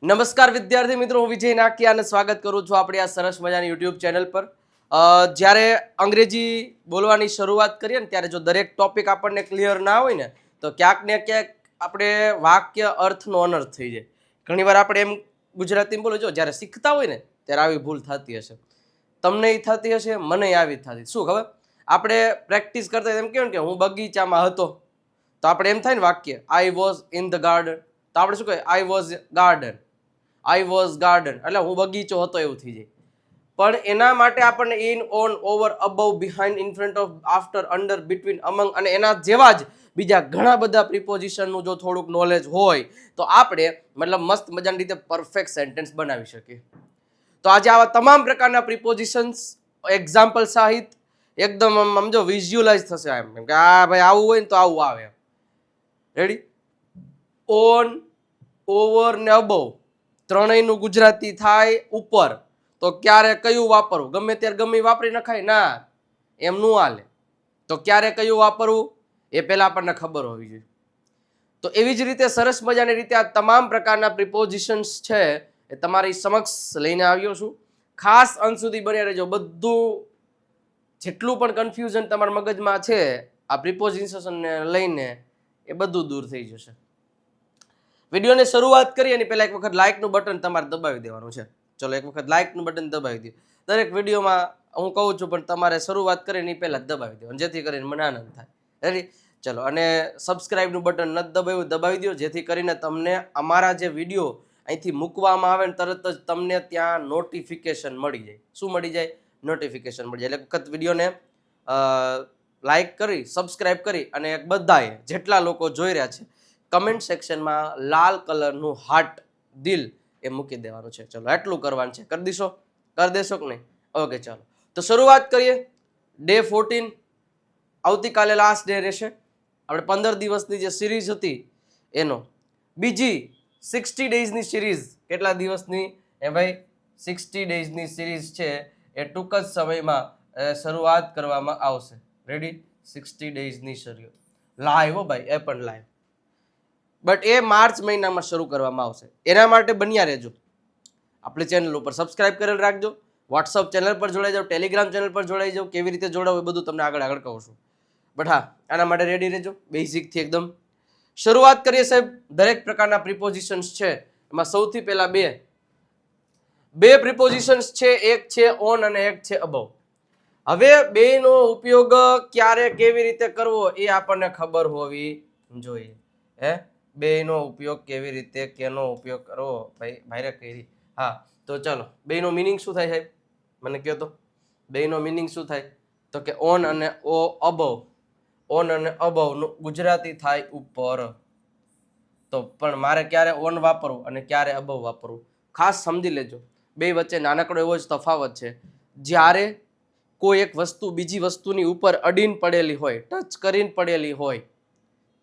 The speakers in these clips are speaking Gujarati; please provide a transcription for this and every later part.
નમસ્કાર વિદ્યાર્થી મિત્રો, હું વિજય નાકિયા અને સ્વાગત કરું છું આપણી આ સરસ મજાની યુટ્યુબ ચેનલ પર. જ્યારે અંગ્રેજી બોલવાની શરૂઆત કરીએ ને ત્યારે જો દરેક ટોપિક આપણને ક્લિયર ના હોય ને તો ક્યાંક ને ક્યાંક આપણે વાક્ય અર્થનો અનર્થ થઈ જાય. ઘણીવાર આપણે એમ ગુજરાતીમાં બોલો, જો જ્યારે શીખતા હોય ને ત્યારે આવી ભૂલ થતી હશે, તમને એ થતી હશે, મને આવી થતી. શું ખબર, આપણે પ્રેક્ટિસ કરતા એમ કહેવાય કે હું બગીચામાં હતો, તો આપણે એમ થાય ને વાક્ય I was in the garden, તો આપણે શું કહીએ I was garden, I was garden એટલે હું બગીચો હતો એવું થઈ જાય. પણ એના માટે આપણને in, on, over, above, behind, in front of, after, under, between, અમંગ અને એના જેવા જ બીજા ઘણા બધા પ્રિપોઝિશનનું જો થોડુંક નોલેજ હોય તો આપણે મતલબ મસ્ત મજાની રીતે પરફેક્ટ સેન્ટેન્સ બનાવી શકીએ. તો આજે આવા તમામ પ્રકારના પ્રિપોઝિશન્સ એક્ઝામ્પલ સહિત એકદમ સમજો વિઝ્યુઅલાઇઝ થશે. એમ કે આ ભાઈ આવું હોય ને તો આવું આવે. રેડી? ઓન, ઓવર ને અબવ ત્રણેયનું ગુજરાતી થાય ઉપર, તો ક્યારે કયું વાપરવું? ગમે ત્યારે ગમે વાપરી નખાય ના, એમ નું હાલે. તો ક્યારે કયું વાપરવું એ પહેલા આપણને ખબર હોવી જોઈએ. તો એવી જ રીતે સરસ મજાની રીતે આ તમામ પ્રકારના પ્રિપોઝિશન્સ છે એ તમારી સમક્ષ લઈને આવ્યો છું. ખાસ અંત સુધી બન્યા રહેજો. બધું જેટલું પણ કન્ફ્યુઝન તમારા મગજમાં છે આ પ્રિપોઝિશનને લઈને એ બધું દૂર થઈ જશે. વિડીયોની શરૂઆત કરીએ એની પહેલા એક વખત લાઇકનું બટન તમારે દબાવી દેવાનું છે. ચલો એક વખત લાઇકનું બટન દબાવી દો. દરેક વિડીયોમાં હું કહું છું પણ તમારે શરૂઆત કરીને એની પહેલા જ દબાવી દેવાનું, જેથી કરીને મને આનંદ થાય. રેડી? ચલો, અને સબસ્ક્રાઇબનું બટન નથી દબાવ્યું, દબાવી દો, જેથી કરીને તમને અમારા જે વિડીયો અહીંથી મૂકવામાં આવે ને તરત જ તમને ત્યાં નોટિફિકેશન મળી જાય. શું મળી જાય? નોટિફિકેશન મળી જાય. એટલે વખત વિડીયોને લાઇક કરી, સબસ્ક્રાઇબ કરી અને બધાએ જેટલા લોકો જોઈ રહ્યા છે કમેન્ટ સેક્શનમાં લાલ કલરનું હાર્ટ દિલ એ મૂકી દેવાનું છે. ચલો એટલું કરવાનું છે. કરી દઈશો? કરી દેશો કે નહીં? ઓકે, ચાલો તો શરૂઆત કરીએ. ડે 14 આવતીકાલે લાસ્ટ ડે રહેશે. આપણે 15 દિવસની જે સિરીઝ હતી એનો બીજી 60 ડેઝની સિરીઝ. કેટલા દિવસની? એ ભાઈ 60 ડેઝની સિરીઝ છે એ ટૂંક જ સમયમાં શરૂઆત કરવામાં આવશે. રેડી? 60 ડેઝની સિરીઝ લાઈવ હો ભાઈ, એ પણ લાઈવ, બટ એ માર્ચ મહિનામાં શરૂ કરવામાં આવશે. એના માટે બન્યા રહેજો. આપણી ચેનલ ઉપર સબસ્ક્રાઇબ કરેલ રાખજો, વોટ્સઅપ ચેનલ પર જોડાઈ જાઓ, ટેલિગ્રામ ચેનલ પર જોડાઈ જાઓ. કેવી રીતે જોડાવું એ બધું તમને આગળ કહું છું. બટ હા, આના માટે રેડી રહેજો. બેઝિકથી એકદમ શરૂઆત કરીએ સાહેબ. દરેક પ્રકારના પ્રિપોઝિશન્સ છે એમાં સૌથી પહેલા બે પ્રિપોઝિશન્સ છે. એક છે ઓન અને એક છે અબવ. હવે બેનો ઉપયોગ ક્યારે કેવી રીતે કરવો એ આપણને ખબર હોવી જોઈએ. હે, બેનો ઉપયોગ કેવી રીતે, કેનો ઉપયોગ કરવો ભાઈ કરી. હા, તો ચાલો, બેનો મિનિંગ શું થાય સાહેબ? મને કહો તો. બેનો મિનિંગ શું થાય? તો કે ઓન અને અબવ. ઓન અને અબવનું ગુજરાતી થાય ઉપર. તો પણ મારે ક્યારે ઓન વાપરવું અને ક્યારે અબવ વાપરવું ખાસ સમજી લેજો. બે વચ્ચે નાનકડો એવો જ તફાવત છે. જ્યારે કોઈ એક વસ્તુ બીજી વસ્તુની ઉપર અડીને પડેલી હોય, ટચ કરીને પડેલી હોય.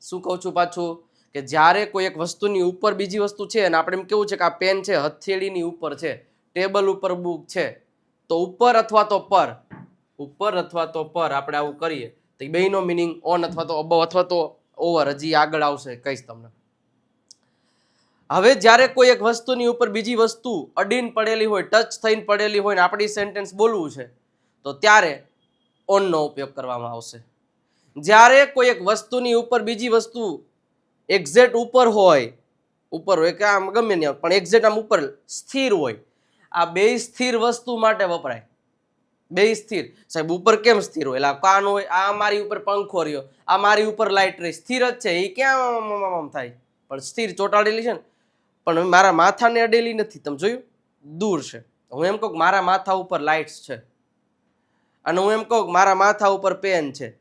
શું કહું છું પાછું? કે જ્યારે કોઈ એક વસ્તુની ઉપર બીજી વસ્તુ છે અને આપણે એમ કેવું છે કે આ પેન છે હથેળીની ઉપર છે, ટેબલ ઉપર બુક છે, તો ઉપર અથવા તો પર, ઉપર અથવા તો પર આપણે આવું કરીએ તો બેનો મિનિંગ ઓન અથવા તો અબવ અથવા તો ઓવર. હજી આગળ આવશે, કહીશ તમને. હવે જ્યારે કોઈ એક વસ્તુની ઉપર બીજી વસ્તુ અડીને પડેલી હોય, ટચ થઈને પડેલી હોય ને આપણી સેન્ટેન્સ બોલવું છે તો ત્યારે ઓનનો ઉપયોગ કરવામાં આવશે. જ્યારે કોઈ એક વસ્તુની ઉપર બીજી વસ્તુ એક્ઝેક્ટ ઉપર હોય કે આમ ગમે નહીં પણ એક્ઝેક્ટ આમ ઉપર સ્થિર હોય, આ બે સ્થિર વસ્તુ માટે વપરાય. બે સ્થિર. સાહેબ ઉપર કેમ સ્થિર હોય? એટલે કાન હોય, આ મારી ઉપર પંખો રહ્યો, આ મારી ઉપર લાઈટ રહી, સ્થિર જ છે. એ ક્યાં થાય? પણ સ્થિર ચોંટાડેલી છે ને, પણ મારા માથાને અડેલી નથી. તમે જોયું? દૂર છે. હું એમ કહું મારા માથા ઉપર લાઇટ્સ છે અને હું એમ કહું મારા માથા ઉપર પેન છે.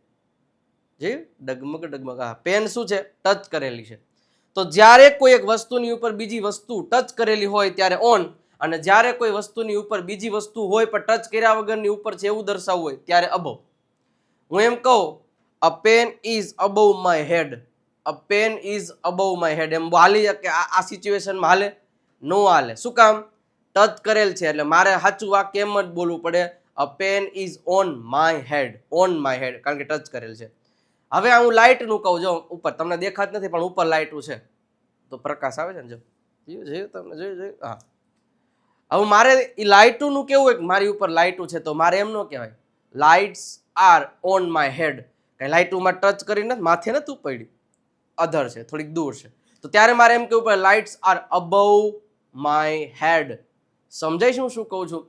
ડગમગ ડગમગ. હા, પેન શું છે? ટચ કરેલી છે. તો જ્યારે કોઈ એક વસ્તુની ઉપર બીજી વસ્તુ ટચ કરેલી હોય ત્યારે ઓન, અને જ્યારે કોઈ વસ્તુની ઉપર બીજી વસ્તુ હોય પણ ટચ કર્યા વગરની ઉપર છે એવું દર્શાવવું હોય ત્યારે અબવ. હું એમ કહું a pen is above my head, a pen is above my head, એમ હાલી કે આ સિચ્યુએશનમાં હાલે? નો હાલે. શું કામ? ટચ કરેલ છે એટલે મારે સાચું વાક્ય એમ જ બોલવું પડે a pen is on my head, on my head, કારણ કે ટચ કરેલ છે. હવે હું લાઇટનું કહું, જો ઉપર તમને દેખાત નથી પણ ઉપર લાઇટું છે તો પ્રકાશ આવે છે ને, જો જોયું તમને જોયું હા. હવે મારે એ લાઇટોનું કેવું હોય, મારી ઉપર લાઇટો છે તો મારે એમ ન કહેવાય lights are on my head. કઈ લાઇટોમાં ટચ કરીને માથે નથી પડી, અધર છે, થોડીક દૂર છે, તો ત્યારે મારે એમ કેવું પડે lights are above my head. સમજાય શું શું કહું છું?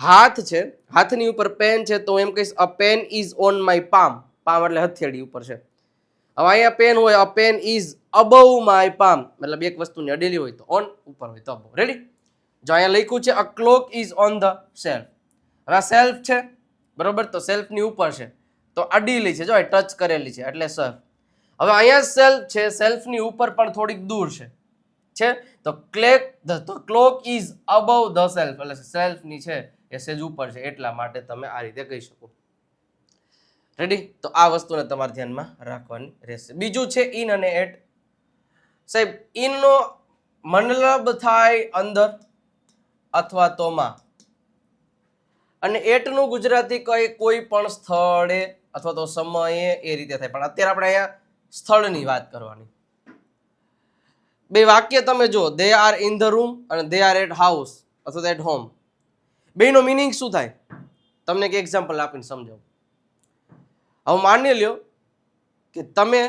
હાથ છે, હાથની ઉપર પેન છે તો એમ કહીશ a pen is on my palm. Palm એટલે હથેળી ઉપર છે. હવે અહીંયા પેન હોય, a pen is above my palm, મતલબ એક વસ્તુની અડેલી હોય તો ઓન, ઉપર હોય તો અબવ. રેડી? જો અહીંયા લખ્યું છે a clock is on the shelf. હવે આ શેલ્ફ છે બરોબર, તો શેલ્ફની ઉપર છે તો અડીલી છે, જો ટચ કરેલી છે એટલે શેલ્ફ. હવે અહીંયા શેલ્ફ છે, શેલ્ફની ઉપર પણ થોડીક દૂર છે તો clock is above the shelf, એટલે શેલ્ફની છે એ સેજ ઉપર છે, એટલા માટે તમે આ રીતે કહી શકો. રેડી? તો આ વસ્તુને તમારે ધ્યાનમાં રાખવાની રહેશે. બીજું છે ઇન અને એટ. સાહેબ ઇનનો મતલબ થાય અંદર અથવા તો માં, અને એટનું ગુજરાતી કોઈ પણ સ્થળે અથવા તો સમયે એ રીતે થાય, પણ અત્યારે આપણે અહીંયા સ્થળની વાત કરવાની. બે વાક્ય તમે જો, they are in the room અને દે આર એટ હાઉસ અથવા એટ હોમ. બેનો મિનિંગ શું થાય તમને એક એક્ઝામ્પલ આપીને સમજાવું. હવે માની લ્યો કે તમે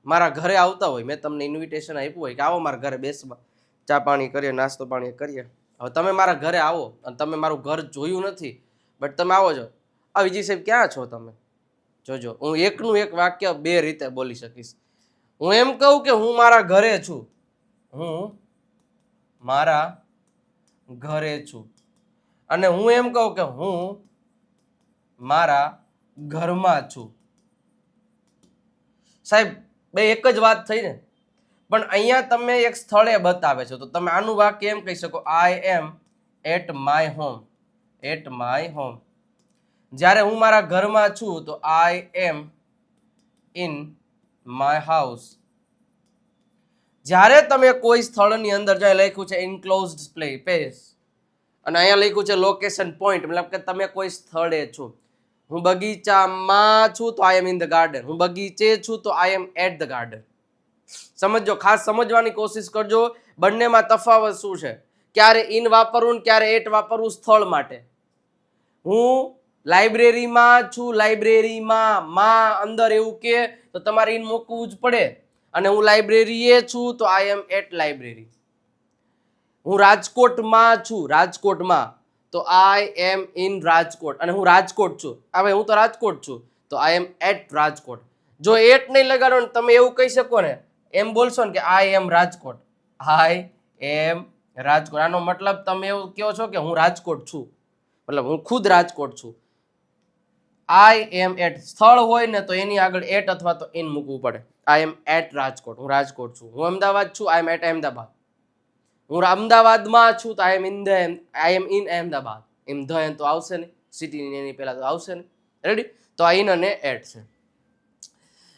મારા ઘરે આવતા હોય, મેં તમને ઇન્વિટેશન આપ્યું હોય કે આવો મારા ઘરે બેસવા, ચા પાણી કરીએ, નાસ્તો પાણી કરીએ. હવે તમે મારા ઘરે આવો અને તમે મારું ઘર જોયું નથી, બટ તમે આવો છો, આ વિજય સાહેબ ક્યાં છો તમે? જોજો, હું એકનું એક વાક્ય બે રીતે બોલી શકીશ. હું એમ કહું કે હું મારા ઘરે છું, હું મારા ઘરે છું, અને હું એમ કહું કે હું મારા ઘરમાં છું. સાહેબ બે એક જ વાત થઈ ને, પણ અહીંયા તમે એક સ્થળે બતાવે છે તો તમે આનું વાક્ય એમ કહી શકો I am at my home. At my home. જ્યારે હું મારા ઘરમાં છું તો I am in my house. જ્યારે તમે કોઈ સ્થળની અંદર જાય, લખ્યું છે ઇન્ક્લોઝડ સ્પેસ અને અહીંયા લખ્યું છે લોકેશન પોઈન્ટ, મતલબ કે તમે કોઈ સ્થળે છો. હું બગીચામાં છું તો I am in the garden. હું બગીચે છું તો I am at the garden. સમજો, ખાસ સમજવાની કોશિશ કરજો બંનેમાં તફાવત શું છે. ક્યારે ઇન વાપરવું ને ક્યારે એટ વાપરવું સ્થળ માટે. હું લાઇબ્રેરીમાં છું, લાઇબ્રેરીમાં માં અંદર એવું કે તો તમારે ઇન મૂકવું જ પડે, અને હું લાઇબ્રેરીએ છું તો આઈ એમ એટ લાઇબ્રેરી. હું રાજકોટમાં છું, રાજકોટમાં તો આઈ એમ ઇન રાજકોટ, અને હું રાજકોટ છું, હવે હું તો રાજકોટ છું તો આઈ એમ એટ રાજકોટ. જો એટ નહીં લગાડો ને તમે એવું કહી શકો ને, એમ બોલશો ને કે આઈ એમ રાજકોટ, આઈ એમ રાજકોટ, આનો મતલબ તમે એવું કહો છો કે હું રાજકોટ છું, મતલબ હું ખુદ રાજકોટ છું. આઈ એમ એટ સ્થળ હોય ને તો એની આગળ એટ અથવા તો ઇન મૂકવું પડે. આઈ એમ એટ રાજકોટ, હું રાજકોટ છું. હું અમદાવાદ છું, આઈ એમ એટ અમદાવાદ. હું અમદાવાદમાં છું તો I am in Ahmedabad. Am the એમ તો આવશે ને, સિટીની એની પહેલા તો આવશે ને. રેડી? તો આ ઇન અને એટ છે.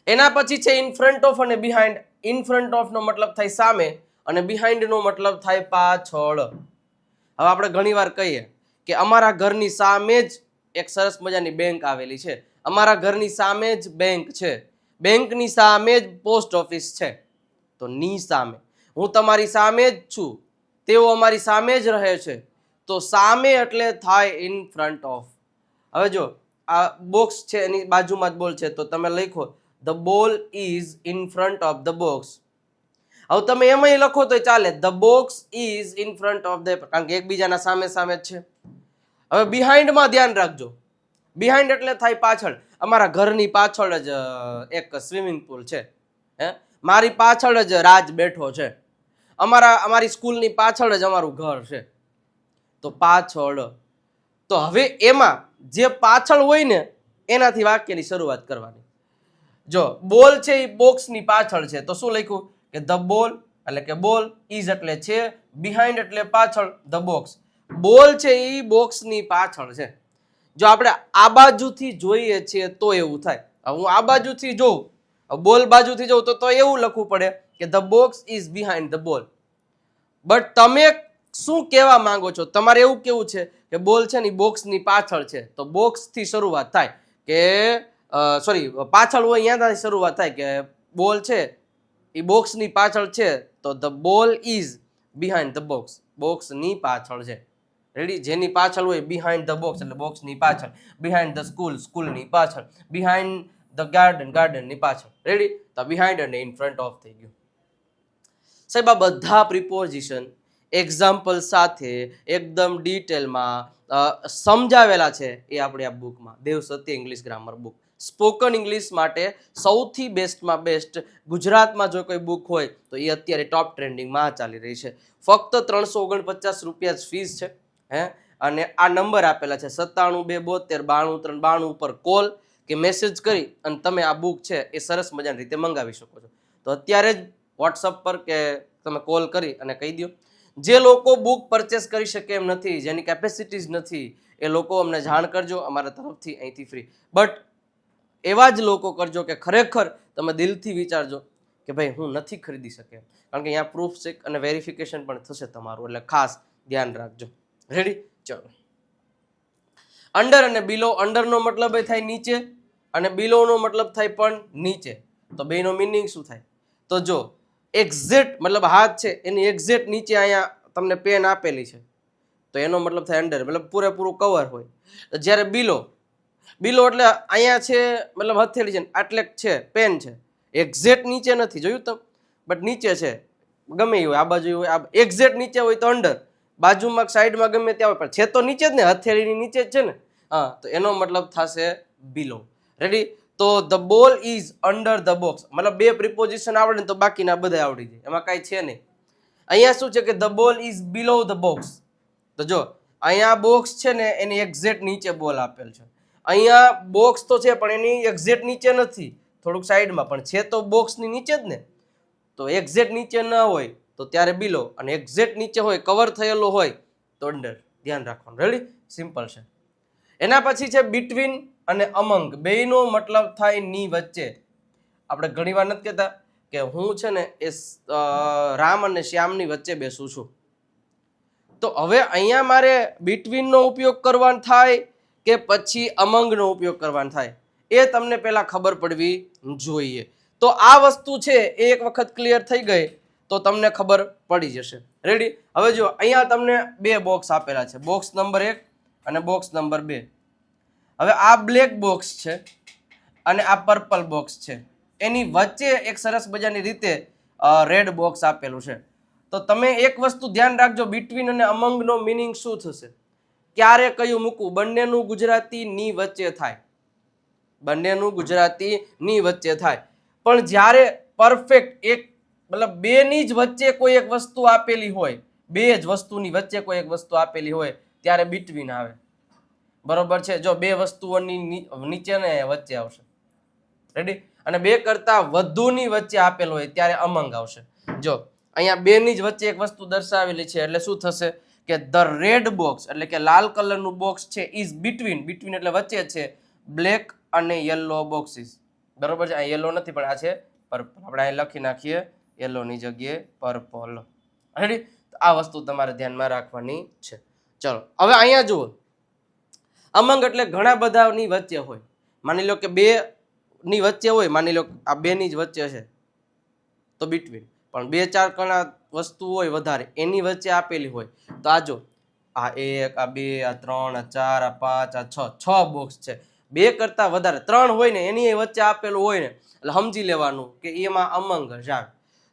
એના પછી છે ઇન ફ્રન્ટ ઓફ અને બિહાઇન્ડ. ઇન ફ્રન્ટ ઓફ નો મતલબ થાય સામે અને બિહાઇન્ડ નો મતલબ થાય પાછળ. હવે આપણે ઘણીવાર કહીએ કે અમારા ઘરની સામે જ એક સરસ મજાની બેંક આવેલી છે, અમારા ઘરની સામે જ બેંક છે, બેંકની સામે જ પોસ્ટ ઓફિસ છે. તો ની સામે, હું તમારી સામે જ છું, તેઓ અમારી સામે જ રહે છે, તો સામે એટલે થાય ઇન ફ્રન્ટ ઓફ. હવે જો આ બોક્સ છે એની બાજુમાં જ બોલ છે તો તમે લખો the ball is in front of the box. હવે તમે એમાંય લખો તો ચાલે, the box is in front of the, કારણ કે એકબીજાના સામે સામે જ છે. હવે બિહાઇન્ડમાં ધ્યાન રાખજો, બિહાઇન્ડ એટલે થાય પાછળ. અમારા ઘરની પાછળ જ એક સ્વિમિંગ પુલ છે, હે, મારી પાછળ જ રાજ બેઠો છે, અમારી સ્કૂલની પાછળ જ અમારું ઘર છે, તો પાછળ. તો હવે એમાં જે પાછળ હોય ને એનાથી વાક્યની શરૂઆત કરવાની. જો બોલ છે એ બોક્સની પાછળ છે તો શું લખ્યું કે ધ બોલ, એટલે કે બોલ, ઇઝ એટલે છે, બિહાઇન્ડ એટલે પાછળ, ધ બોક્સ. બોલ છે એ બોક્સની પાછળ છે. જો આપણે આ બાજુથી જોઈએ છીએ તો એવું થાય. હું આ બાજુથી જોઉં, બોલ બાજુથી જોઉં તો એવું લખવું પડે કે the box is behind the ball. But તમે શું કહેવા માંગો છો? તમારે એવું કેવું છે કે બોલ છે ને બોક્સની પાછળ છે, તો બોક્સથી શરૂઆત થાય કે સોરી પાછળ હોય ત્યાંથી શરૂઆત થાય કે બોલ છે એ બોક્સની પાછળ છે તો the ball is behind the box, બોક્સની પાછળ છે. રેડી, જેની પાછળ હોય બિહાઇન્ડ ધ બોક્સ એટલે બોક્સની પાછળ, બિહાઇન્ડ ધ સ્કૂલ સ્કૂલની પાછળ, બિહાઇન્ડ ધ ગાર્ડન ગાર્ડનની પાછળ. રેડી, તો બિહાઇન્ડ અને ઇન ફ્રન્ટ ઓફ થઈ ગયું. સાહેબ આ બધા પ્રિપોઝિશન એક્ઝામ્પલ સાથે એકદમ ડિટેલમાં સમજાવેલા છે એ આપણી આ બુકમાં, Dev Satya English grammar book. Spoken English માટે સૌથી બેસ્ટમાં બેસ્ટ ગુજરાતમાં જો કોઈ બુક હોય તો એ અત્યારે ટોપ ટ્રેન્ડિંગમાં ચાલી રહી છે. ફક્ત 349 રૂપિયા જ ફીસ છે. અને આ નંબર આપેલા છે 97 272 92 392 ઉપર કોલ કે મેસેજ કરી અને તમે આ બુક છે એ સરસ મજાની રીતે મંગાવી શકો છો. તો અત્યારે જ વોટ્સઅપ પર કે તમે કોલ કરી અને કહી દો. જે લોકો બુક પરચેસ કરી શકે એમ નથી, જેની કેપેસિટીઝ નથી, એ લોકો અમને જાણ કરજો, અમારા તરફથી અહીંથી ફ્રી. બટ એવા જ લોકો કરજો કે ખરેખર તમે દિલથી વિચારજો કે ભાઈ હું નથી ખરીદી શકે, કારણ કે અહીંયા પ્રૂફ ચેક અને વેરિફિકેશન પણ થશે તમારું, એટલે ખાસ ધ્યાન રાખજો. રેડી, ચલો. અંડર અને બિલો. અંડરનો મતલબ થાય નીચે અને બિલોનો મતલબ થાય પણ નીચે. તો બેનો મિનિંગ શું થાય? તો જો એક્ઝેક્ટ મતલબ હાથ છે એની એક્ઝેક્ટ નીચે અહીંયા તમને પેન આપેલી છે તો એનો મતલબ થાય અંડર, મતલબ પૂરેપૂરું કવર હોય. જ્યારે બિલો, બિલો એટલે અહીંયા છે મતલબ હથેળી છે આટલે છે પેન છે, એક્ઝેક્ટ નીચે નથી, જોયું તમે, બટ નીચે છે, ગમે એ હોય, આ બાજુ હોય, આ એક્ઝેક્ટ નીચે હોય તો અંડર, બાજુમાં સાઈડમાં ગમે ત્યાં હોય પણ છે તો નીચે જ ને, હથેળીની નીચે જ છે ને. હા, તો એનો મતલબ થશે બિલો. રેડી, તો the ball is under the box, મતલબ બે પ્રિપોઝિશન આવડે ને તો બાકીના બધા આવડી જાય, એમાં કાંઈ છે નહીં. અહીંયા શું છે કે the ball is below the box. તો જો અહીંયા બોક્સ છે ને એની એક્ઝેક્ટ નીચે બોલ આપેલ છે, અહીંયા બોક્સ તો છે પણ એની એક્ઝેક્ટ નીચે નથી, થોડુંક સાઈડમાં, પણ છે તો બોક્સની નીચે જ ને. તો એક્ઝેક્ટ નીચે ન હોય તો ત્યારે બિલો, અને એક્ઝેક્ટ નીચે હોય કવર થયેલો હોય તો અંડર. ધ્યાન રાખવાનું. રેડી, સિમ્પલ છે. એના પછી છે બિટવીન અને અમંગ. બેયનો મતલબ થાય ની વચ્ચે. આપણે ઘણી વાર નથી કહેતા કે હું છે ને એ રામ અને શ્યામની વચ્ચે બેસું છું. તો હવે અહીંયા મારે બિટવીનનો ઉપયોગ કરવાનો થાય કે પછી અમંગનો ઉપયોગ કરવાનો થાય એ તમને પહેલા ખબર પડવી જોઈએ. તો આ વસ્તુ છે એ એક વખત ક્લિયર થઈ ગઈ તો તમને ખબર પડી જશે. રેડી, હવે જો અહીંયા તમને બે બોક્સ આપેલા છે, બોક્સ નંબર 1 અને બોક્સ નંબર 2. હવે આ બ્લેક બોક્સ છે અને આ પર્પલ બોક્સ છે, એની વચ્ચે એક સરસ મજાની રીતે રેડ બોક્સ આપેલું છે. તો તમે એક વસ્તુ ધ્યાન રાખજો, બિટવીન અને અમંગનો મિનિંગ શું થશે, ક્યારે કયું મૂકવું. બંનેનું ગુજરાતી ની વચ્ચે થાય, બંનેનું ગુજરાતી ની વચ્ચે થાય, પણ જ્યારે પરફેક્ટ એક મતલબ બેની જ વચ્ચે કોઈ એક વસ્તુ આપેલી હોય, બે જ વસ્તુની વચ્ચે કોઈ એક વસ્તુ આપેલી હોય ત્યારે બિટવીન આવે. બરોબર છે, જો બે વસ્તુઓની નીચે ને વચ્ચે આવશે. રેડી, અને બે કરતા વધુની વચ્ચે આપેલ હોય ત્યારે અમંગ આવશે. જો અહીંયા બેની જ વચ્ચે એક વસ્તુ દર્શાવેલી છે એટલે શું થશે કે ધ રેડ બોક્સ એટલે કે લાલ કલરનું બોક્સ છે ઇઝ બિટવીન, બિટવીન એટલે વચ્ચે છે બ્લેક અને યલો બોક્સીસ. બરોબર છે, આ યલો નથી પણ આ છે પર્પલ. આપણે અહીં લખી નાખીએ યલોની જગ્યાએ પર્પલ. રેડી, આ વસ્તુ તમારે ધ્યાનમાં રાખવાની છે. ચલો હવે અહીંયા જુઓ, અમંગ એટલે ઘણા બધાની વચ્ચે હોય. માની લો કે બે ની વચ્ચે હોય, માની લો આ બે ની જ વચ્ચે છે તો બિટવીન, પણ બે ચાર ઘણા વસ્તુ હોય વધારે એની વચ્ચે આપેલી હોય તો આ જો આ 1 આ 2 આ 3 આ 4 આ 5 આ 6 બોક્સ છે, બે કરતા વધારે 3 હોય ને એની વચ્ચે આપેલું હોય ને એટલે સમજી લેવાનું કે એમાં અમંગ જ.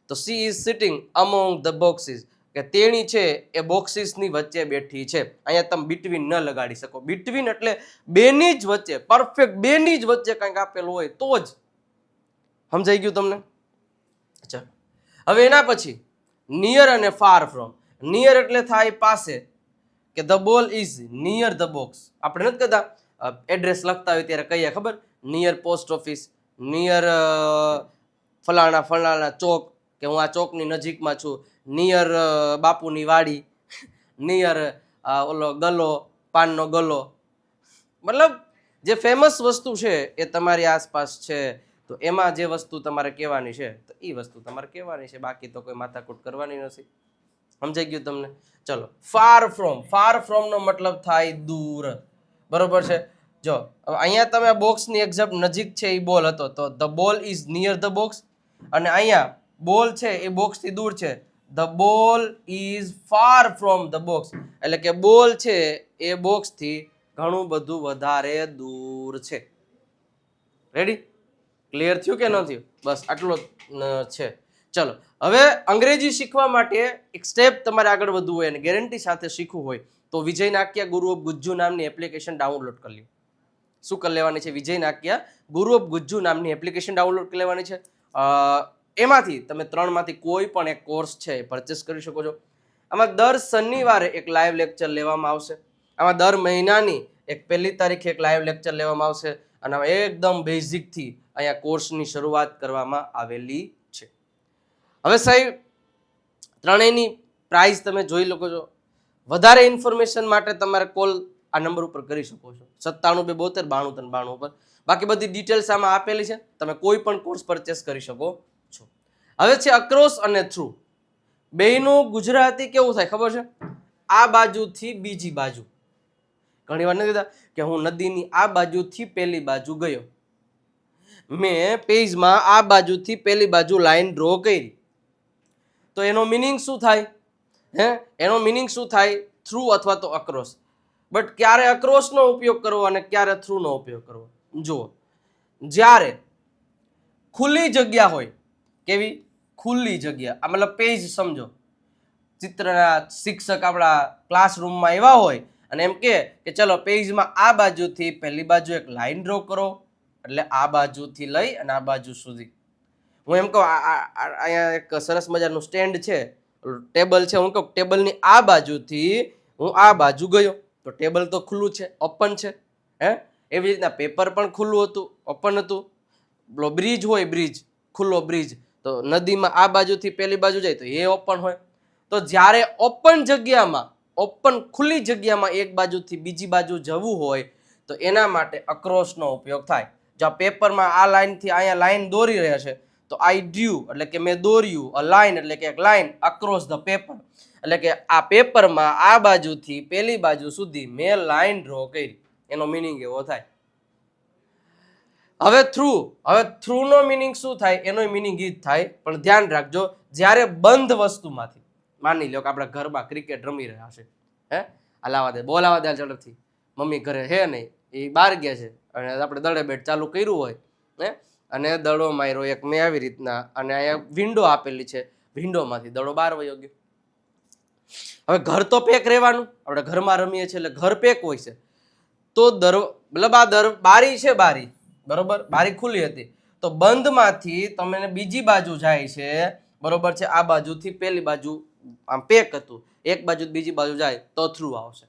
તો she is sitting among the boxes, કે તેણી છે એ બોક્સીસની વચ્ચે બેઠી છે. અહીંયા તમે બિટવીન ન લગાડી શકો, બિટવીન એટલે બેની જ વચ્ચે, પરફેક્ટ બેની જ વચ્ચે કંઈક આપેલું હોય તો જ. સમજાઈ ગયું તમને? ચાલો હવે એના પછી નિયર અને ફાર ફ્રોમ. નિયર એટલે થાય પાસે, કે the ball is near the box. આપણે નથી કહેતા એડ્રેસ લખતા હોય ત્યારે કહીએ ખબર, નિયર પોસ્ટ ઓફિસ, નિયર ફલાણા ફલાણા ચોક, કે હું આ ચોકની નજીકમાં છું, નિયર બાપુની વાડી, નિયર ઓલો ગલો, પાનનો ગલો. મતલબ જે ફેમસ વસ્તુ છે એ તમારી આસપાસ છે તો એમાં જે વસ્તુ તમારે કહેવાની છે તો એ વસ્તુ તમારે કહેવાની છે, બાકી તો કોઈ માથાકૂટ કરવાની નથી. સમજાઈ ગયું તમને? ચલો, ફાર ફ્રોમ. ફાર ફ્રોમ નો મતલબ થાય દૂર. બરોબર છે, જો અહીંયા તમે બોક્સની એક્ઝેક્ટ નજીક છે એ બોલ હતો તો the ball is near the box, અને અહીંયા બોલ છે એ બોક્સથી દૂર છે. The ball is far from the box, એટલે કે બોલ છે એ બોક્સથી ઘણું બધું વધારે દૂર છે. રેડી? ક્લિયર થયું કે ન થયું? બસ આટલો છે. ચલો હવે અંગ્રેજી શીખવા માટે એક સ્ટેપ તમારે આગળ વધવું હોય અને ગેરંટી સાથે શીખવું હોય તો વિજય નાક્યા ગુરુ ઓફ ગુજ્જુ નામની એપ્લિકેશન ડાઉનલોડ કરી લો. શું કરી લેવાની છે? વિજય નાક્યા ગુરુ ઓફ ગુજ્જુ નામની એપ્લિકેશન ડાઉનલોડ કરી લેવાની છે. એમાંથી તમે 3માંથી કોઈ પણ એક કોર્સ છે એ પરચેસ કરી શકો છો. આમાં દર શનિવારે એક લાઈવ લેક્ચર લેવામાં આવશે. આમાં દર મહિનાની એક 1 તારીખે એક લાઈવ લેક્ચર લેવામાં આવશે અને એકદમ બેઝિકથી અહીંયા કોર્સની શરૂઆત કરવામાં આવેલી છે. હવે સાહેબ ત્રણેયની પ્રાઇસ તમે જોઈ શકો છો. વધારે ઇન્ફોર્મેશન માટે તમારે કોલ આ નંબર ઉપર કરી શકો છો 97 272 93 92 ઉપર. બાકી બધી ડિટેલ્સ આમાં આપેલી છે. તમે કોઈ પણ કોર્સ પરચેસ કરી શકો છો. હવે છે અક્રોસ અને થ્રુ. બેયનું ગુજરાતી કેવું થાય ખબર છે? આ બાજુથી બીજી બાજુ. ઘણી વાર નથી કહેતા કે હું નદીની આ બાજુથી પેલી બાજુ ગયો. મેં પેજમાં આ બાજુથી પેલી બાજુ લાઈન ડ્રો કરી. તો એનો મિનિંગ શું થાય? એનો મિનિંગ શું થાય? થ્રુ અથવા તો અક્રોસ. બટ ક્યારે અક્રોસનો ઉપયોગ કરવો અને ક્યારે થ્રુનો ઉપયોગ કરવો? જુઓ, જ્યારે ખુલ્લી જગ્યા હોય, કેવી ખુલ્લી જગ્યા, આ મતલબ પેજ સમજો, ચિત્રના શિક્ષક આપણા ક્લાસરૂમમાં એવા હોય અને એમ કે ચલો પેજમાં આ બાજુથી પહેલી બાજુ એક લાઈન ડ્રો કરો, એટલે આ બાજુથી લઈ અને આ બાજુ સુધી. હું એમ કહું અહીંયા એક સરસ મજાનું સ્ટેન્ડ છે, ટેબલ છે, હું કહું ટેબલની આ બાજુથી હું આ બાજુ ગયો તો ટેબલ તો ખુલ્લું છે, ઓપન છે. એવી રીતના પેપર પણ ખુલ્લું હતું, ઓપન હતું. બ્રિજ હોય, બ્રિજ ખુલ્લો બ્રિજ, તો નદીમાં આ બાજુથી પેલી બાજુ જાય તો એ ઓપન હોય. તો જ્યારે ઓપન જગ્યામાં, ઓપન ખુલ્લી જગ્યામાં એક બાજુથી બીજી બાજુ જવું હોય તો એના માટે અક્રોસનો ઉપયોગ થાય. જો આ પેપરમાં આ લાઈનથી અહીંયા લાઈન દોરી રહ્યા છે તો આઈ ડ્યુ એટલે કે મેં દોર્યું, અ લાઈન એટલે કે એક લાઈન અક્રોસ ધ પેપર, એટલે કે આ પેપરમાં આ બાજુથી પેલી બાજુ સુધી મેં લાઈન ડ્રો કરી. એનો મિનિંગ એવો થાય. હવે થ્રુનો મિનિંગ શું થાય? એનો મિનિંગ ઈ જ થાય, પણ ધ્યાન રાખજો, જ્યારે બંધ વસ્તુમાંથી, માની લો કે આપણા ઘરમાં ક્રિકેટ રમી રહ્યા છે, હલાવા દે, બોલ આવવા દે ઝડપથી, મમ્મી ઘરે હે નહીં, એ બહાર ગયા છે અને આપણે દડે બેટ ચાલુ કર્યું હોય અને દડો માર્યો એક મેં આવી રીતના, અને અહીંયા વિન્ડો આપેલી છે, વિન્ડોમાંથી દડો બહાર વયો ગયો. હવે ઘર તો પેક રહેવાનું, આપણે ઘરમાં રમીએ છીએ એટલે ઘર પેક હોય છે. તો મતલબ આ બારી છે, બારી બરોબર, બારી ખુલ્લી હતી તો બંધમાંથી તમને બીજી બાજુ જાય છે, બરોબર છે, આ બાજુથી પેલી બાજુ આમ પેક હતું, એક બાજુ બીજી બાજુ જાય તો થ્રુ આવશે.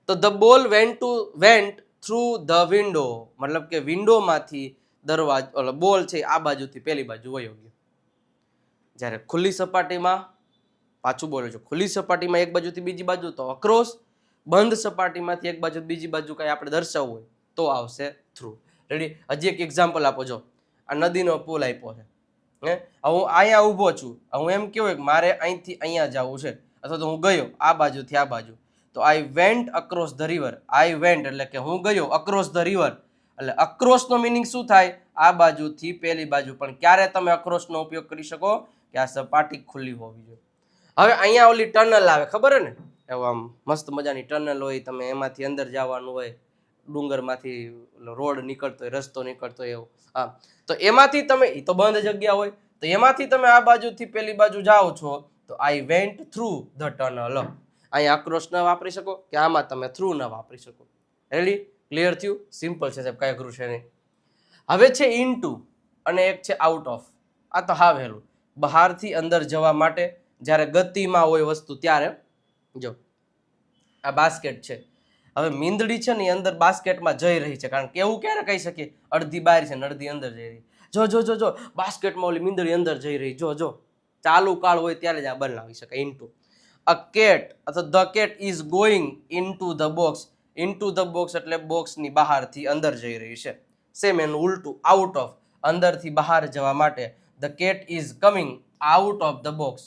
તો the ball vent through the window, મતલબ કે વિન્ડોમાંથી દરવાજો, બોલ છે આ બાજુથી પેલી બાજુ વયો ગયો. જ્યારે ખુલ્લી સપાટીમાં, પાછું બોલું છું, ખુલ્લી સપાટીમાં એક બાજુથી બીજી બાજુ તો અક્રોસ, બંધ સપાટીમાંથી એક બાજુ બીજી બાજુ કઈ આપણે દર્શાવવું હોય તો આવશે થ્રુ. રેડી? હજી એક એક્ઝામ્પલ આપો. જો આ નદીનો પુલ આપ્યો છે, હું અહીંયા ઊભો છું, હું એમ કેવું કે મારે અહીંથી અહીંયા જવું છે, અથવા તો હું ગયો આ બાજુથી આ બાજુ, તો I went across the river. I went એટલે કે હું ગયો અક્રોસ ધ રિવર, એટલે અક્રોસનો મિનિંગ શું થાય? આ બાજુથી પેલી બાજુ. પણ ક્યારે તમે અક્રોસનો ઉપયોગ કરી શકો? કે આ સપાટી ખુલ્લી હોવી જોઈએ. હવે અહીંયા ઓલી ટનલ આવે, ખબર હે ને, એવું આમ મસ્ત મજાની ટનલ હોય, તમે એમાંથી અંદર જવાનું હોય, ડુંગરમાંથી રોડ નીકળતો હોય, રસ્તો નીકળતો હોય એવું. હા, તો એમાંથી તમે, એ તો બંધ જગ્યા હોય, તો એમાંથી તમે આ બાજુથી પેલી બાજુ જાઓ છો તો I went through the tunnel. અહીંયા અક્રોસ ન વાપરી શકો કે આમાં તમે થ્રુ ન વાપરી શકો. રેડી? ક્લિયર થયું? સિમ્પલ છે સાહેબ, કાંઈ અઘરું છે નહીં. હવે છે ઇનટુ અને એક છે આઉટ ઓફ. આ તો હા વહેલું, બહારથી અંદર જવા માટે જ્યારે ગતિમાં હોય વસ્તુ ત્યારે. જો આ બાસ્કેટ છે, હવે મીંદડી છે ને એ અંદર બાસ્કેટમાં જઈ રહી છે, કારણ કે એવું ક્યારે કહી શકીએ અડધી બહાર છે ને અડધી અંદર જઈ રહી. જો જો જો જો બાસ્કેટમાં ઓલી મીંદડી અંદર જઈ રહી, જો જો ચાલુ કાળ હોય ત્યારે જ આ બનાવી શકાય. ઇનટુ અ કેટ અથવા the cat is going into the box. Into the box એટલે બોક્સની બહારથી અંદર જઈ રહી છે. સેમ એનું ઉલટું આઉટ ઓફ, અંદરથી બહાર જવા માટે. The cat is coming out of the box.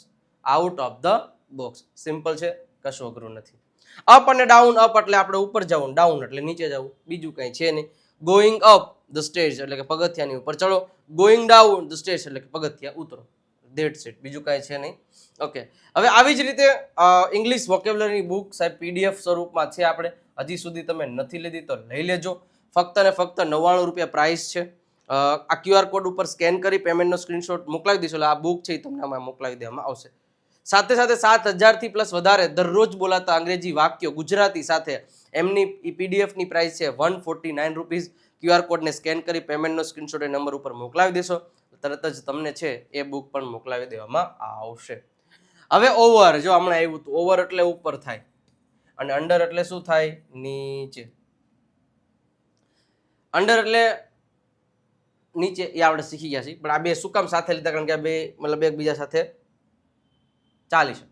Out of the box. Simple છે, કશું અઘરું નથી. અપ અને ડાઉન, અપ એટલે આપણે ઉપર જવું, ડાઉન એટલે નીચે જવું, બીજું કંઈ છે નહીં. ગોઈંગ અપ ધ સ્ટેજ એટલે કે પગથિયાની ઉપર ચડો, ગોઈંગ ડાઉન ધ સ્ટેજ એટલે કે પગથિયા ઉતરો. ધેટ્સ ઇટ, બીજું કાંઈ છે નહીં. ઓકે, હવે આવી જ રીતે ઇંગ્લિશ વોકેબ્યુલરીની બુક સાહેબ PDF સ્વરૂપમાં છે આપણે. હજી સુધી તમે નથી લીધી તો લઈ લેજો. ફક્ત ને ફક્ત 99 રૂપિયા પ્રાઇસ છે. આ QR કોડ ઉપર સ્કેન કરી પેમેન્ટનો સ્ક્રીનશોટ મોકલાવી દઈશું એટલે આ બુક છે એ તમને આમાં મોકલાવી દેવામાં આવશે. સાથે સાથે 7,000થી પ્લસ વધારે દરરોજ બોલાતા અંગ્રેજી વાક્યો ગુજરાતી સાથે એમની PDFની પ્રાઇસ છે 149 રૂપીઝ. QR કોડને સ્કેન કરી પેમેન્ટનો સ્ક્રીનશોટ એ નંબર ઉપર મોકલાવી દેશો, તરત જ તમને છે એ બુક પણ મોકલાવી દેવામાં આવશે. હવે ઓવર, જો હમણાં આવ્યું હતું, ઓવર એટલે ઉપર થાય અને અંડર એટલે શું થાય? નીચે. અંડર એટલે નીચે, એ આપણે શીખી ગયા છીએ, પણ આ બે શું કામ સાથે લીધા? કારણ કે આ બે મતલબ એકબીજા સાથે ચાલી શકે.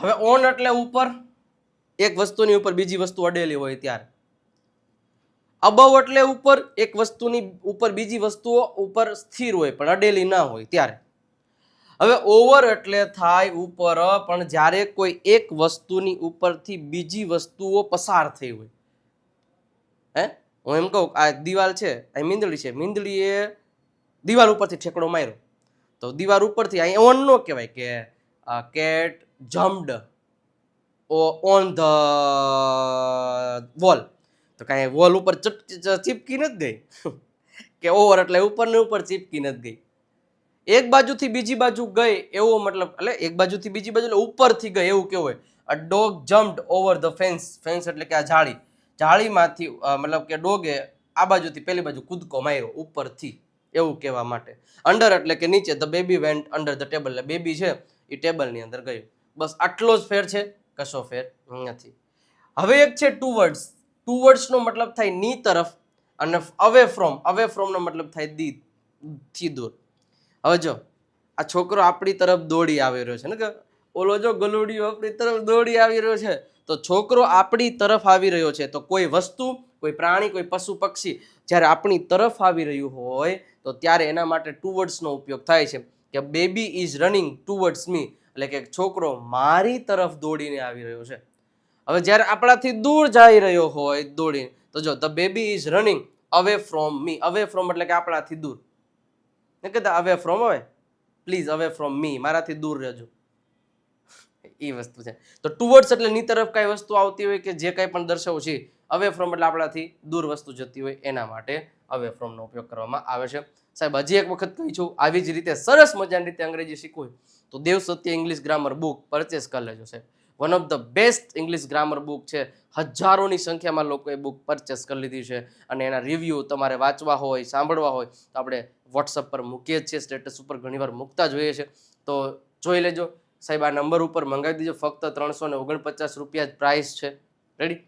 હવે ઓન એટલે ઉપર, એક વસ્તુની ઉપર બીજી વસ્તુ અડેલી હોય ત્યારે. અબવ એટલે ઉપર, એક વસ્તુની ઉપર બીજી વસ્તુઓ ઉપર સ્થિર હોય પણ અડેલી ના હોય ત્યારે. હવે ઓવર એટલે થાય ઉપર, પણ જ્યારે કોઈ એક વસ્તુની ઉપરથી બીજી વસ્તુઓ પસાર થઈ હોય. હું એમ કહું આ દિવાલ છે, અહીં મીંદડી છે, મીંદડીએ દિવાલ ઉપરથી ઠેકડો માર્યો તો દિવાલ ઉપરથી અહીં ઓન ન કહેવાય કે cat jumped on the wall, તો કાંઈ વોલ ઉપર ચીપકી નથી ગઈ કે ઓવર એટલે ઉપર ને ઉપર ચીપકી નથી ગઈ. એક બાજુથી બીજી બાજુ ગઈ એવો મતલબ, એટલે એક બાજુથી બીજી બાજુ એટલે ઉપરથી ગઈ એવું કેવું હોય. A dog jumped over the fans, fans એટલે કે આ જાળી, જાળીમાંથી મતલબ કે ડોગે આ બાજુથી પેલી બાજુ કૂદકો માર્યો ઉપરથી, એવું કહેવા માટે. અંડર એટલે કે નીચે, the baby vent under the table, એટલે બેબી છે એ ટેબલની અંદર ગયું. બસ આટલો જ ફેર છે, કશો ફેર નથી. હવે એક છે ટુવર્ડ્સ. ટુવર્ડ્સનો મતલબ થાય ની તરફ અને અવે ફ્રોમ, અવે ફ્રોમનો મતલબ થાય થી દૂર. હવે જો આ છોકરો આપણી તરફ દોડી આવી રહ્યો છે ને, કે ઓલો જો ગલુડિયો આપણી તરફ દોડી આવી રહ્યો છે, તો છોકરો આપણી તરફ આવી રહ્યો છે. તો કોઈ વસ્તુ, કોઈ પ્રાણી, કોઈ પશુ પક્ષી જ્યારે આપણી તરફ આવી રહ્યું હોય તો ત્યારે એના માટે ટુવર્ડ્સનો ઉપયોગ થાય છે. કે બેબી ઇઝ રનિંગ ટુવર્ડ્સ મી, એટલે કે છોકરો મારી તરફ દોડીને આવી રહ્યો છે. હવે જ્યારે આપણાથી દૂર જઈ રહ્યો હોય દોડીને, તો જો the baby is running away from me, away from એટલે કે આપણાથી દૂર. ને કહેતા અવે ફ્રોમ, હવે પ્લીઝ અવે ફ્રોમ મી, મારાથી દૂર રહેજો, એ વસ્તુ છે. તો ટુવર્ડ્સ એટલે ની તરફ કઈ વસ્તુ આવતી હોય કે જે કંઈ પણ દર્શાવવું છે. અવે ફ્રોમ એટલે આપણાથી દૂર વસ્તુ જતી હોય એના માટે અવે ફ્રોમનો ઉપયોગ કરવામાં આવે છે. સાહેબ હજી એક વખત કહી છું, આવી જ રીતે સરસ મજાની રીતે અંગ્રેજી શીખવું તો દેવ Satya English grammar book purchase કરી લેજો સાહેબ. One of the best English grammar book છે. હજારોની સંખ્યામાં લોકોએ બુક પરચેસ કરી લીધી છે અને એના રિવ્યૂ તમારે વાંચવા હોય, સાંભળવા હોય તો આપણે વોટ્સઅપ પર મૂકીએ જ છીએ, સ્ટેટસ ઉપર ઘણીવાર મૂકતા જોઈએ છે, તો જોઈ લેજો સાહેબ. આ નંબર ઉપર મંગાવી દેજો, ફક્ત 349 રૂપિયા જ પ્રાઇસ છે. રેડી?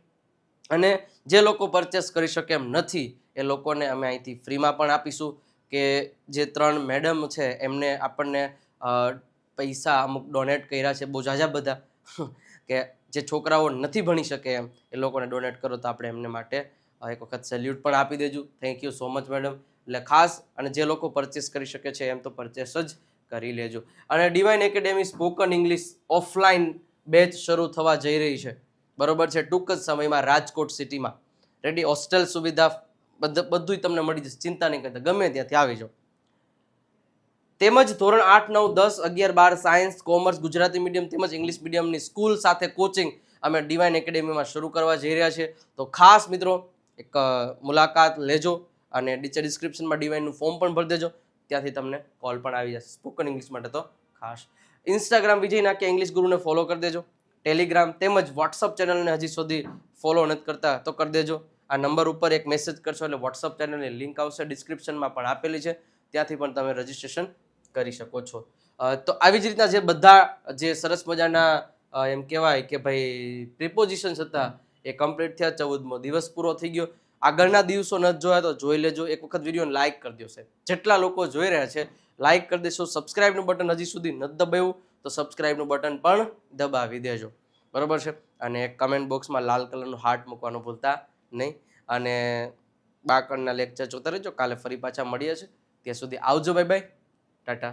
અને જે લોકો પરચેસ કરી શકે એમ નથી એ લોકોને અમે અહીંથી ફ્રીમાં પણ આપીશું. કે જે 3 મેડમ છે એમને આપણને પૈસા અમુક ડોનેટ કર્યા છે, બહુ ઝાઝા બધા, કે જે છોકરાઓ નથી ભણી શકે એમ એ લોકોને ડોનેટ કરો તો આપણે એમને માટે એક વખત સેલ્યુટ પણ આપી દેજો. Thank you so much madam. એટલે ખાસ, અને જે લોકો પરચેસ કરી શકે છે એમ તો પરચેસ જ કરી લેજો. અને divine academy spoken English offline batch શરૂ થવા જઈ રહી છે, બરોબર છે, ટૂંક જ સમયમાં રાજકોટ સિટીમાં. રેડી? હોસ્ટેલ સુવિધા બધું તમને મળી જશે, ચિંતા નહીં કરતા, ગમે ત્યાંથી આવી જાઓ. તેમજ ધોરણ 8, 9, 10, 11, 12 સાયન્સ, કોમર્સ, ગુજરાતી મીડિયમ તેમજ ઇંગ્લિશ મીડિયમની સ્કૂલ સાથે કોચિંગ અમે ડિવાઇન એકેડેમીમાં શરૂ કરવા જઈ રહ્યા છીએ. તો ખાસ મિત્રો એક મુલાકાત લેજો અને નીચે ડિસ્ક્રિપ્શનમાં ડિવાઇનનું ફોર્મ પણ ભરી દેજો, ત્યાંથી તમને કોલ પણ આવી જશે સ્પોકન ઇંગ્લિશ માટે. તો ખાસ ઇન્સ્ટાગ્રામ વિજય નાખ્યા ઇંગ્લિશ ગુરુને ફોલો કરી દેજો, ટેલિગ્રામ તેમજ વોટ્સઅપ ચેનલને હજી સુધી ફોલો નથી કરતા તો કરી દેજો. આ નંબર ઉપર એક મેસેજ કરશો એટલે વોટ્સઅપ ચેનલની લિંક આવશે, ડિસ્ક્રિપ્શનમાં પણ આપેલી છે, ત્યાંથી પણ તમે રજિસ્ટ્રેશન કરી શકો છો. તો આવી જ રીતના જે બધા જે સરસ મજાના એમ કહેવાય કે ભાઈ પ્રિપોઝિશન્સ હતા એ કમ્પ્લીટ થયા. 14મો દિવસ પૂરો થઈ ગયો. આગળના દિવસો નથી જોયા તો જોઈ લેજો. એક વખત વિડીયોને લાઇક કરી દો સાહેબ, જેટલા લોકો જોઈ રહ્યા છે લાઇક કરી દેશો. સબસ્ક્રાઇબનું બટન હજી સુધી નથી દબાવ્યું તો સબસ્ક્રાઇબનું બટન પણ દબાવી દેજો, બરોબર છે. અને કમેન્ટ બોક્સમાં લાલ કલરનું હાર્ટ મૂકવાનું ભૂલતા નહીં. અને બાકડના લેક્ચર જોતા રહેજો. કાલે ફરી પાછા મળીએ છીએ, ત્યાં સુધી આવજો, બાય બાય, ટાટા.